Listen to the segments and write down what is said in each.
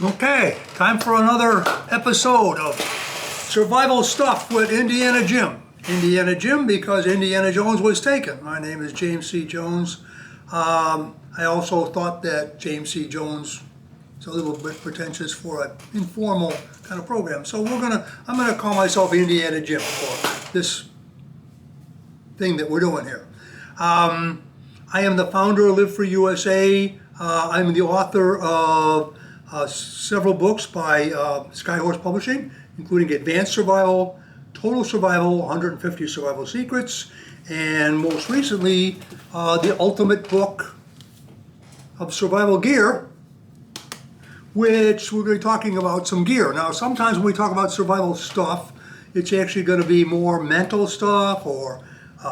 Okay, time for another episode of Survival Stuff with Indiana Jim. Indiana Jim because Indiana Jones was taken. My name is James C. Jones. I also thought that James C. Jones is a little bit pretentious for an informal kind of program. So I'm gonna call myself Indiana Jim for this thing that we're doing here. I am the founder of Live Free USA. I'm the author of several books by Skyhorse Publishing, including Advanced Survival, Total Survival, 150 Survival Secrets, and most recently, the ultimate book of survival gear, which we're going to be talking about some gear. Now, sometimes when we talk about survival stuff, it's actually going to be more mental stuff or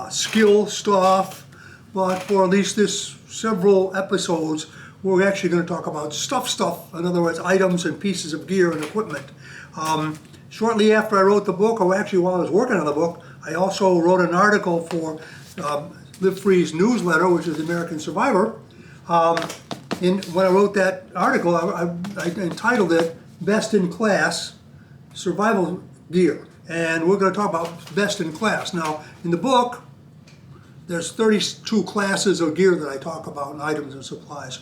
skill stuff, but for at least this several episodes, we're actually going to talk about stuff, in other words, items and pieces of gear and equipment. Shortly after I wrote the book, or actually while I was working on the book, I also wrote an article for Live Free's newsletter, which is American Survivor. When I wrote that article, I entitled it Best in Class Survival Gear. And we're going to talk about best in class. Now, in the book, there's 32 classes of gear that I talk about, and items and supplies.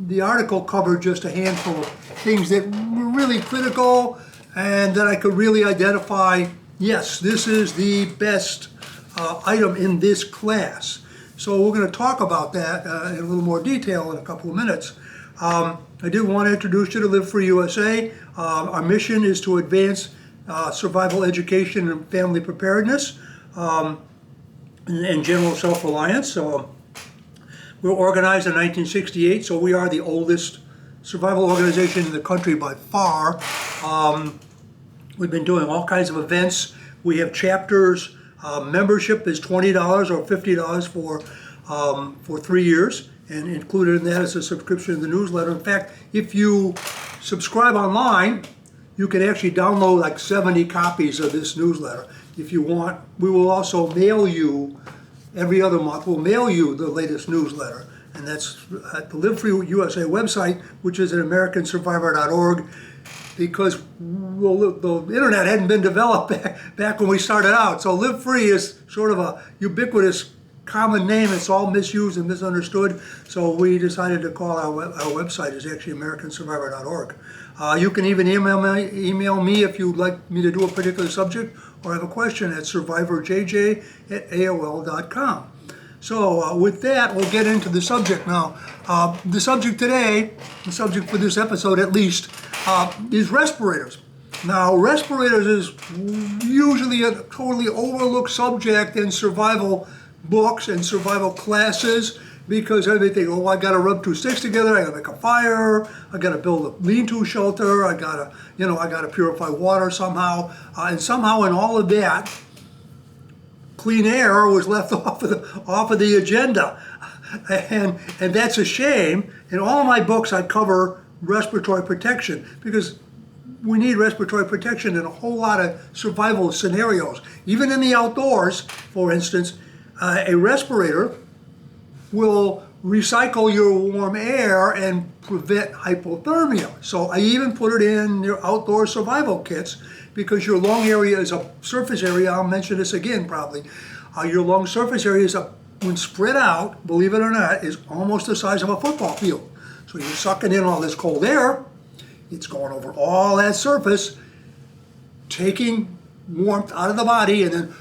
The article covered just a handful of things that were really critical and that I could really identify, yes, this is the best item in this class. So we're going to talk about that in a little more detail in a couple of minutes. I did want to introduce you to Live Free USA. Our mission is to advance survival education and family preparedness and general self-reliance. So we're organized in 1968, so we are the oldest survival organization in the country by far. We've been doing all kinds of events. We have chapters. Membership is $20 or $50 for 3 years, and included in that is a subscription to the newsletter. In fact, if you subscribe online, you can actually download like 70 copies of this newsletter. If you want, we will also mail you every other month. We'll mail you the latest newsletter, and that's at the Live Free USA website, which is at americansurvivor.org, because the internet hadn't been developed back when we started out. So Live Free is sort of a ubiquitous common name. It's all misused and misunderstood. So we decided to call our website is actually americansurvivor.org. You can even email me if you'd like me to do a particular subject or have a question at survivorjj@aol.com. So with that, we'll get into the subject now. The subject today, the subject for this episode at least, is respirators. Now, respirators is usually a totally overlooked subject in survival books and survival classes because everything, oh, I gotta rub 2 sticks together, I gotta make a fire, I gotta build a lean-to shelter, I gotta purify water somehow, and somehow in all of that, clean air was left off of the agenda, and that's a shame. In all of my books, I cover respiratory protection because we need respiratory protection in a whole lot of survival scenarios. Even in the outdoors, for instance, a respirator will recycle your warm air and prevent hypothermia. So I even put it in your outdoor survival kits because your lung area is a surface area. I'll mention this again probably. Your lung surface area is, when spread out, believe it or not, is almost the size of a football field. So you're sucking in all this cold air. It's going over all that surface, taking warmth out of the body, and then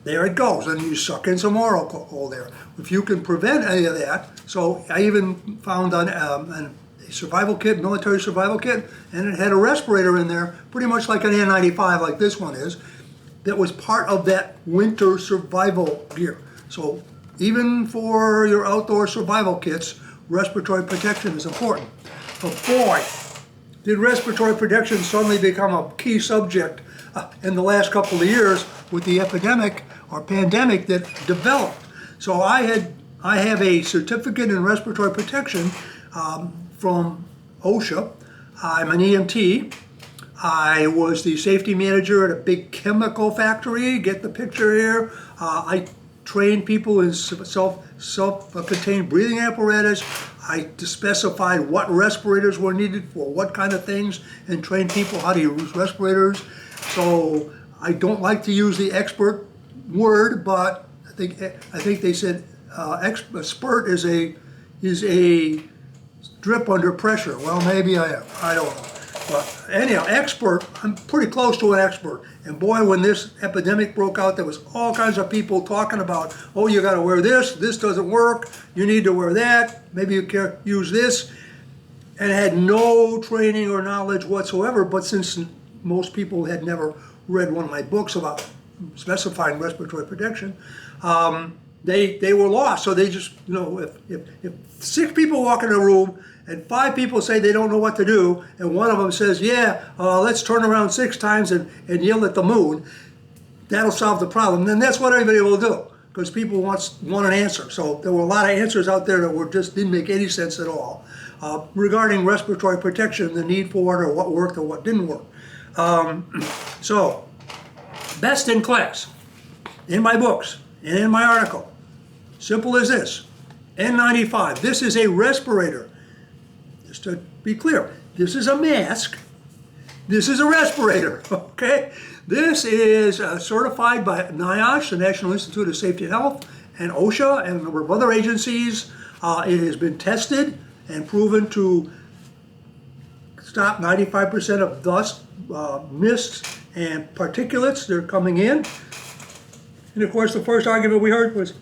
there it goes. And you suck in some more cold air. If you can prevent any of that, so I even found on a survival kit, military survival kit, and it had a respirator in there, pretty much like an N95, like this one is, that was part of that winter survival gear. So even for your outdoor survival kits, respiratory protection is important. But boy, did respiratory protection suddenly become a key subject in the last couple of years with the epidemic or pandemic that developed. So I have a certificate in respiratory protection from OSHA. I'm an EMT. I was the safety manager at a big chemical factory. Get the picture here. I trained people in self-contained breathing apparatus. I specified what respirators were needed for what kind of things and trained people how to use respirators. So I don't like to use the expert word, but I think they said expert is a drip under pressure. Well, maybe I am. I don't know. But anyhow, expert, I'm pretty close to an expert. And boy, when this epidemic broke out, there was all kinds of people talking about, oh, you got to wear this doesn't work, you need to wear that, maybe you can use this, and had no training or knowledge whatsoever. But since most people had never read one of my books about specifying respiratory protection, they were lost. So they just, if 6 people walk in a room and 5 people say they don't know what to do, and one of them says, let's turn around 6 times and yell at the moon, that'll solve the problem. Then that's what everybody will do, because people want an answer. So there were a lot of answers out there that didn't make any sense at all regarding respiratory protection, the need for it, or what worked or what didn't work. So, best in class, in my books and in my article, simple as this, N95. This is a respirator. Just to be clear, this is a mask, this is a respirator, okay? This is certified by NIOSH, the National Institute of Safety and Health, and OSHA, and a number of other agencies. It has been tested and proven to stop 95% of dust, mist, and particulates that are coming in. And of course, the first argument we heard was,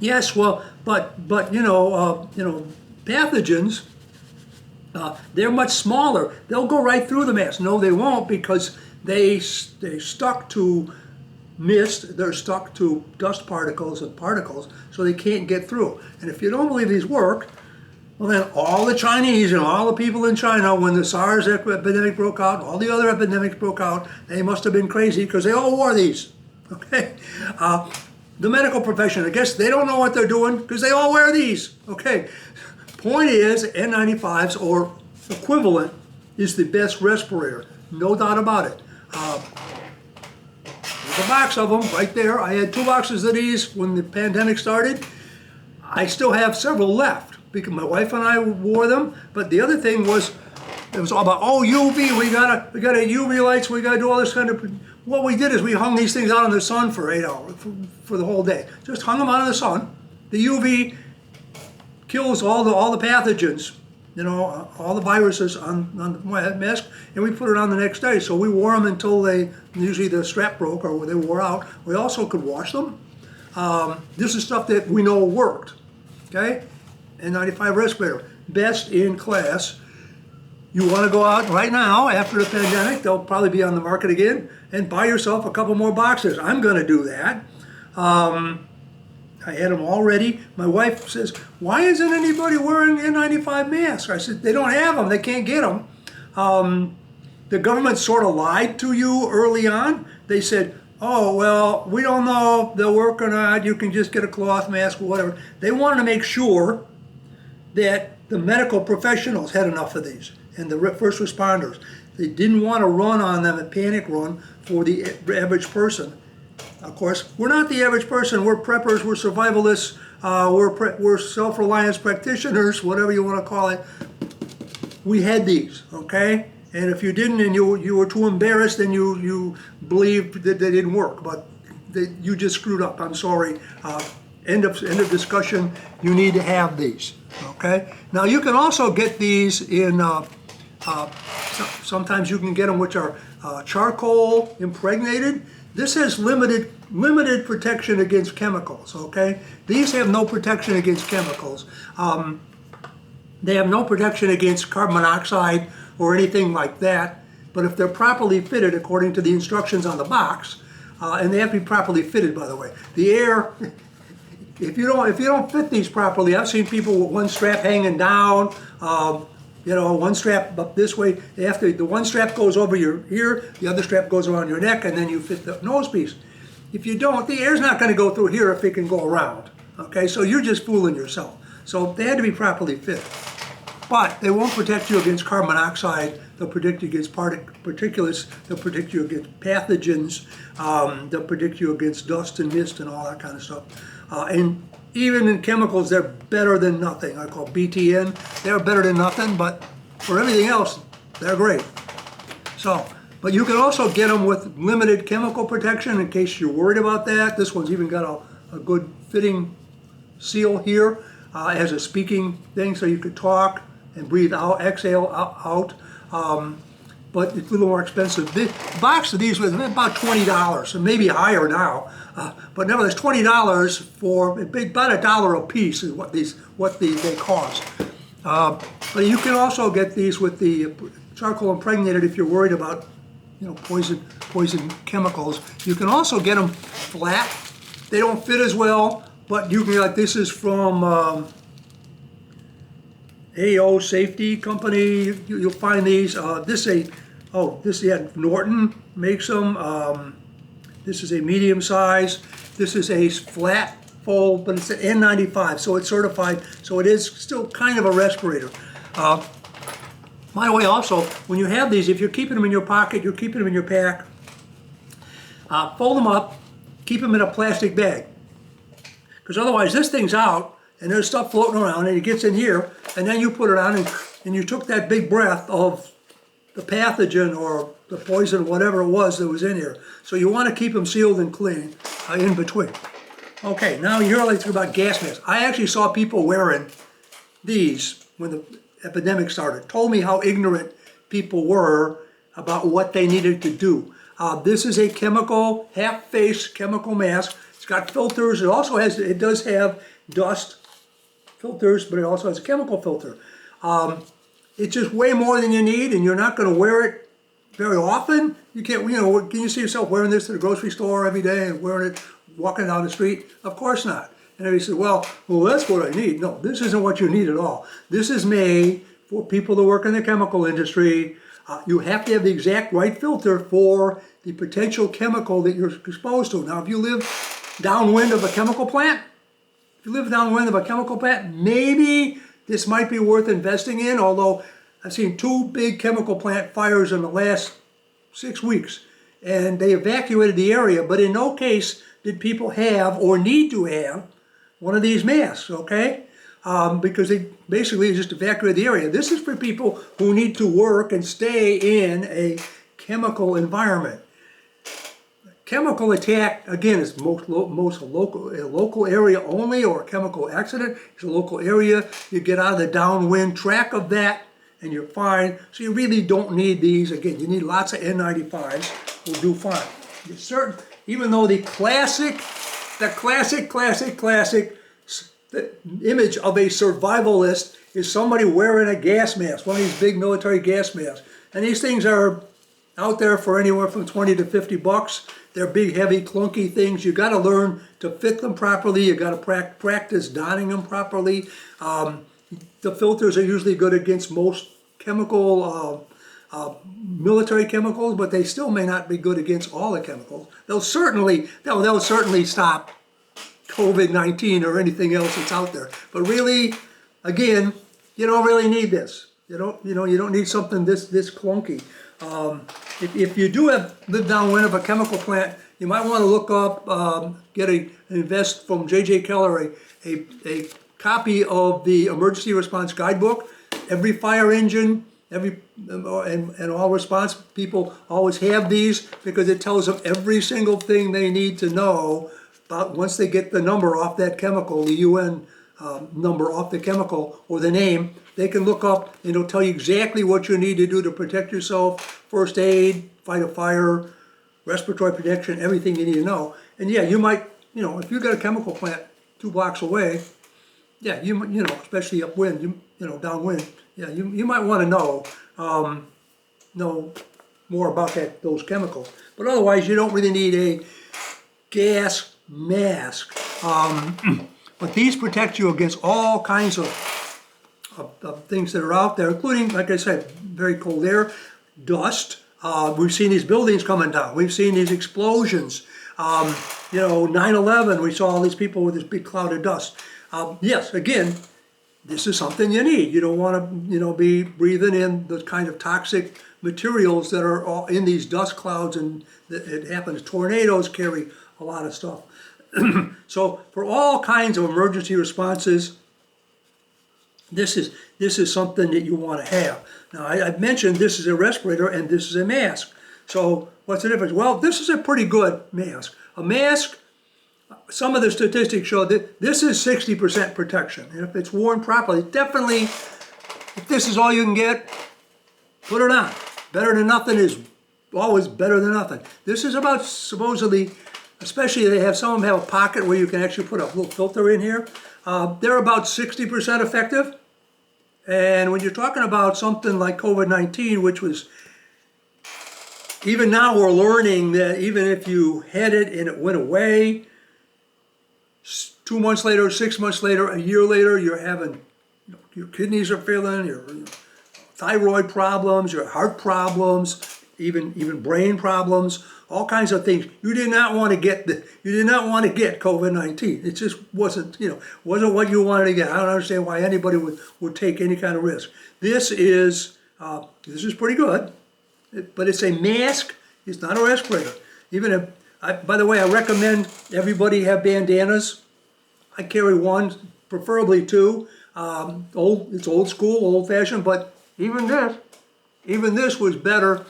yes, well, but pathogens, they're much smaller. They'll go right through the mask. No, they won't, because they stuck to mist. They're stuck to dust particles and particles, so they can't get through. And if you don't believe these work, well, then all the Chinese and all the people in China, when the SARS epidemic broke out, all the other epidemics broke out, they must have been crazy, because they all wore these. Okay. The medical profession, I guess they don't know what they're doing, because they all wear these. Okay. Point is, N95s or equivalent is the best respirator, no doubt about it. There's a box of them right there. I had 2 boxes of these when the pandemic started. I still have several left because my wife and I wore them. But the other thing was, it was all about, UV. We gotta UV lights. We gotta do all this kind of. What we did is we hung these things out in the sun for 8 hours for the whole day. Just hung them out in the sun. The UV kills all the pathogens, all the viruses on the mask, and we put it on the next day. So we wore them until usually the strap broke or they wore out. We also could wash them. This is stuff that we know worked, okay? N95 respirator, best in class. You want to go out right now after the pandemic, they'll probably be on the market again, and buy yourself a couple more boxes. I'm going to do that. I had them all ready. My wife says, why isn't anybody wearing N95 masks? I said, they don't have them. They can't get them. The government sort of lied to you early on. They said, oh, well, we don't know if they'll work or not. You can just get a cloth mask or whatever. They wanted to make sure that the medical professionals had enough of these and the first responders. They didn't want to run on them and panic run for the average person. Of course, we're not the average person. We're preppers, we're survivalists, we're self-reliance practitioners, whatever you want to call it. We had these, okay? And if you didn't and you were too embarrassed, then you believed that they didn't work, but you just screwed up. I'm sorry. End of discussion. You need to have these, okay? Now you can also get these in, sometimes you can get them which are charcoal impregnated. This has limited protection against chemicals, okay? These have no protection against chemicals. They have no protection against carbon monoxide or anything like that, but if they're properly fitted according to the instructions on the box, and they have to be properly fitted, by the way. The air, if you don't fit these properly, I've seen people with one strap hanging down, one strap up this way. The one strap goes over your ear, the other strap goes around your neck, and then you fit the nose piece. If you don't, the air's not going to go through here if it can go around. Okay, so you're just fooling yourself. So they had to be properly fitted. But they won't protect you against carbon monoxide. They'll protect you against particulates. They'll protect you against pathogens. They'll protect you against dust and mist and all that kind of stuff. And even in chemicals, they're better than nothing. I call BTN. They're better than nothing, but for everything else, they're great. So, but you can also get them with limited chemical protection in case you're worried about that. This one's even got a good fitting seal here. It has a speaking thing so you could talk and breathe out, exhale out. But it's a little more expensive. The box of these was about $20, and maybe higher now. But nevertheless, $20 for about $1 a piece is what they cost. But you can also get these with the charcoal impregnated if you're worried about, poison chemicals. You can also get them flat. They don't fit as well, but you can, like, this is from AO Safety Company. You'll find these. Norton makes them. This is a medium size. This is a flat fold, but it's an N95, so it's certified. So it is still kind of a respirator. By the way, also, when you have these, if you're keeping them in your pocket, you're keeping them in your pack, fold them up, keep them in a plastic bag. Because otherwise this thing's out, and there's stuff floating around, and it gets in here, and then you put it on, and you took that big breath of the pathogen or the poison, whatever it was that was in here. So you want to keep them sealed and clean in between. Okay, now you're like about gas masks. I actually saw people wearing these when the epidemic started. Told me how ignorant people were about what they needed to do. This is a chemical, half-face chemical mask. It's got filters. It does have dust filters, but it also has a chemical filter. It's just way more than you need, and you're not going to wear it very often. You can't, can you see yourself wearing this to the grocery store every day and wearing it walking down the street? Of course not. And everybody said, well, that's what I need. No, this isn't what you need at all. This is made for people that work in the chemical industry. You have to have the exact right filter for the potential chemical that you're exposed to. Now, if you live downwind of a chemical plant, maybe this might be worth investing in, although I've seen 2 big chemical plant fires in the last 6 weeks, and they evacuated the area, but in no case did people have or need to have one of these masks, okay? Because they basically just evacuated the area. This is for people who need to work and stay in a chemical environment. Chemical attack, again, is most local area only, or a chemical accident. It's a local area. You get out of the downwind track of that, and you're fine. So you really don't need these. Again, you need lots of N95s. Will do fine. You're certain, even though the classic image of a survivalist is somebody wearing a gas mask, one of these big military gas masks. And these things are out there for anywhere from 20 to 50 bucks. They're big, heavy, clunky things. You got to learn to fit them properly. You got to practice donning them properly. The filters are usually good against most chemical, military chemicals, but they still may not be good against all the chemicals. They'll certainly stop COVID-19 or anything else that's out there. But really, again, you don't really need this. You don't need something this clunky. If you do live downwind of a chemical plant, you might want to look up, invest from J.J. Keller a copy of the Emergency Response Guidebook. Every fire engine, and all response people always have these because it tells them every single thing they need to know about once they get the number off that chemical, the UN number off the chemical or the name. They can look up and it'll tell you exactly what you need to do to protect yourself, first aid, fight a fire, respiratory protection, everything you need to know. And yeah, you might, if you've got a chemical plant 2 blocks away, yeah, especially upwind, downwind, yeah, you might want to know more about those chemicals. But otherwise, you don't really need a gas mask. But these protect you against all kinds of things that are out there, including, like I said, very cold air, dust. We've seen these buildings coming down. We've seen these explosions. 9/11, we saw all these people with this big cloud of dust. Yes, again, this is something you need. You don't want to, be breathing in the kind of toxic materials that are all in these dust clouds, and it happens. Tornadoes carry a lot of stuff. So for all kinds of emergency responses, this is something that you want to have. Now I mentioned this is a respirator and this is a mask. So what's the difference? Well, this is a pretty good mask. A mask, some of the statistics show that this is 60% protection. And if it's worn properly, definitely, if this is all you can get, put it on. Better than nothing is always better than nothing. This is about, supposedly, especially some of them have a pocket where you can actually put a little filter in here. They're about 60% effective. And when you're talking about something like COVID-19, which was, even now we're learning that even if you had it and it went away, 2 months later, 6 months later, a year later, you're having, your kidneys are failing, your thyroid problems, your heart problems, even brain problems, all kinds of things. You did not want to get COVID-19. It just wasn't, wasn't what you wanted to get. I don't understand why anybody would take any kind of risk. This is pretty good, but it's a mask. It's not a respirator. By the way, I recommend everybody have bandanas. I carry one, preferably two. It's old school, old fashioned, but even this was better.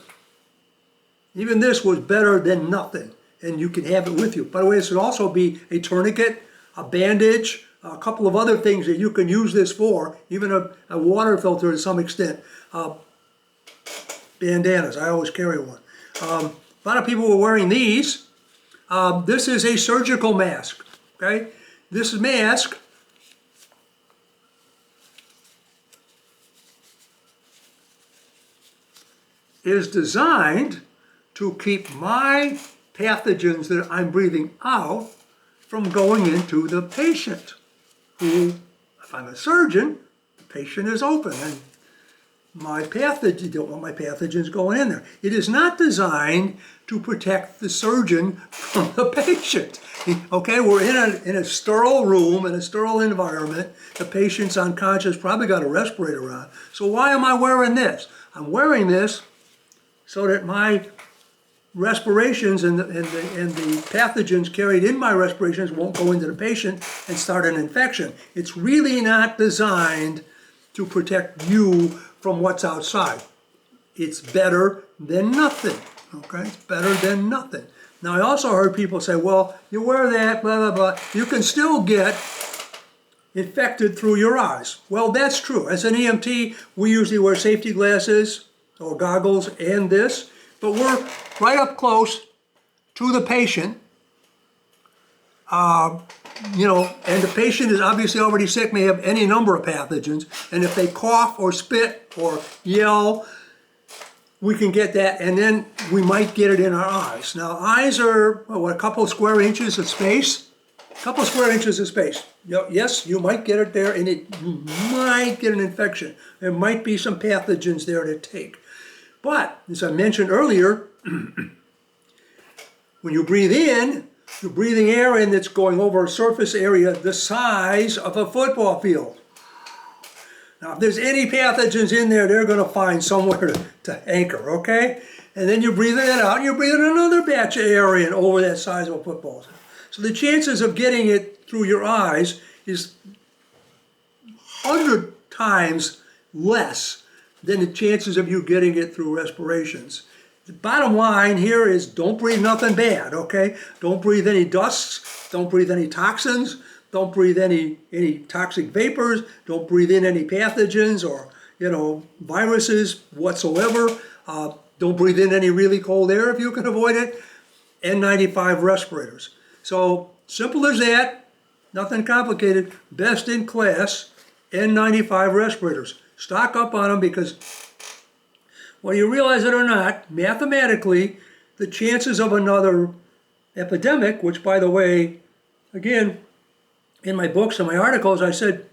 Even this was better than nothing, and you can have it with you. By the way, this would also be a tourniquet, a bandage, a couple of other things that you can use this for, even a water filter to some extent. Bandanas, I always carry one. A lot of people were wearing these. This is a surgical mask, okay? This mask is designed to keep my pathogens that I'm breathing out from going into the patient, who, if I'm a surgeon, the patient is open and you don't want my pathogens going in there. It is not designed to protect the surgeon from the patient. Okay, we're in a sterile room, in a sterile environment. The patient's unconscious, probably got a respirator on. So why am I wearing this? I'm wearing this so that my respirations and the pathogens carried in my respirations won't go into the patient and start an infection. It's really not designed to protect you from what's outside. It's better than nothing, okay? It's better than nothing. Now, I also heard people say, well, you wear that, blah, blah, blah. You can still get infected through your eyes. Well, that's true. As an EMT, we usually wear safety glasses or goggles and this, but we're right up close to the patient, and the patient is obviously already sick, may have any number of pathogens, and if they cough or spit or yell, we can get that, and then we might get it in our eyes. Now, eyes are, a couple square inches of space? A couple square inches of space. Yes, you might get it there, and you might get an infection. There might be some pathogens there to take. But, as I mentioned earlier, when you breathe in, you're breathing air in that's going over a surface area the size of a football field. Now, if there's any pathogens in there, they're going to find somewhere to anchor, okay? And then you're breathing it out, and you're breathing another batch of air in over that size of a football field. So the chances of getting it through your eyes is 100 times less than the chances of you getting it through respirations. The bottom line here is don't breathe nothing bad, okay? Don't breathe any dusts, don't breathe any toxins, don't breathe any toxic vapors, don't breathe in any pathogens or, viruses whatsoever. Don't breathe in any really cold air if you can avoid it. N95 respirators. So simple as that, nothing complicated, best in class N95 respirators. Stock up on them because whether you realize it or not, mathematically, the chances of another epidemic, which by the way, again, in my books and my articles, I said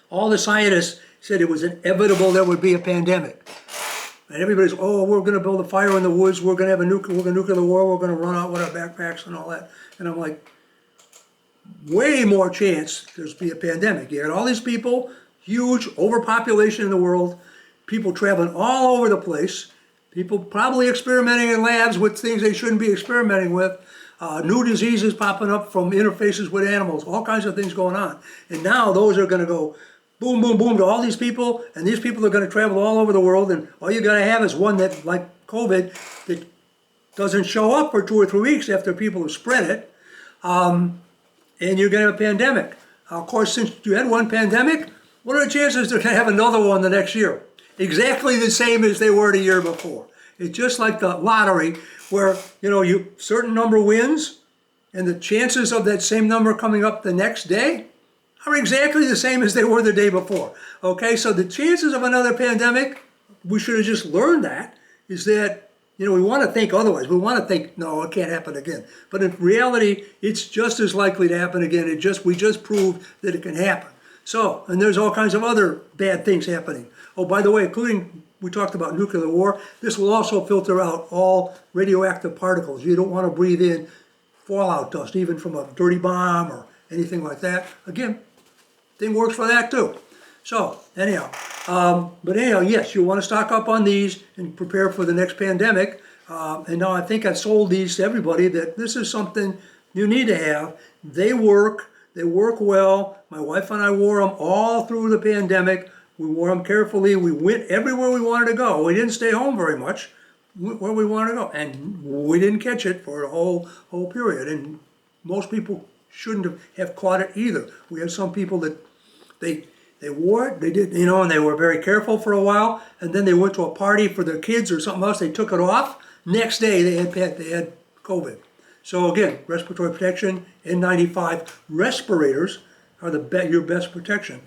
all the scientists said it was inevitable there would be a pandemic. And everybody's, we're going to build a fire in the woods, we're going to have a nuclear war, we're going to run out with our backpacks and all that. And I'm like, way more chance there's be a pandemic. You got all these people, huge overpopulation in the world, people traveling all over the place, people probably experimenting in labs with things they shouldn't be experimenting with, new diseases popping up from interfaces with animals, all kinds of things going on. And now those are going to go boom, boom, boom to all these people, and these people are going to travel all over the world, and all you got to have is one that, like COVID, that doesn't show up for 2 or 3 weeks after people have spread it, and you're going to have a pandemic. Of course, since you had one pandemic, what are the chances they're going to have another one the next year? Exactly the same as they were the year before. It's just like the lottery, where you certain number wins, and the chances of that same number coming up the next day are exactly the same as they were the day before. Okay, so the chances of another pandemic, we should have just learned that, is that we want to think otherwise. We want to think, no, it can't happen again. But in reality, it's just as likely to happen again. We just proved that it can happen. So, and there's all kinds of other bad things happening. Oh, by the way, including, we talked about nuclear war, this will also filter out all radioactive particles. You don't want to breathe in fallout dust, even from a dirty bomb or anything like that. Again, thing works for that too. So, anyhow, yes, you want to stock up on these and prepare for the next pandemic. And now I think I've sold these to everybody that this is something you need to have. They work well. My wife and I wore them all through the pandemic. We wore them carefully. We went everywhere we wanted to go. We didn't stay home very much. We went where we wanted to go. And we didn't catch it for a whole period. And most people shouldn't have caught it either. We had some people that they wore it, they did, and they were very careful for a while, and then they went to a party for their kids or something else, they took it off. Next day they had COVID. So again, respiratory protection, N95, respirators are your best protection.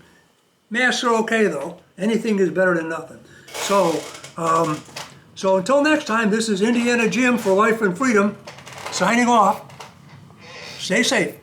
Masks are okay though. Anything is better than nothing. So until next time, this is Indiana Jim for Life and Freedom, signing off. Stay safe.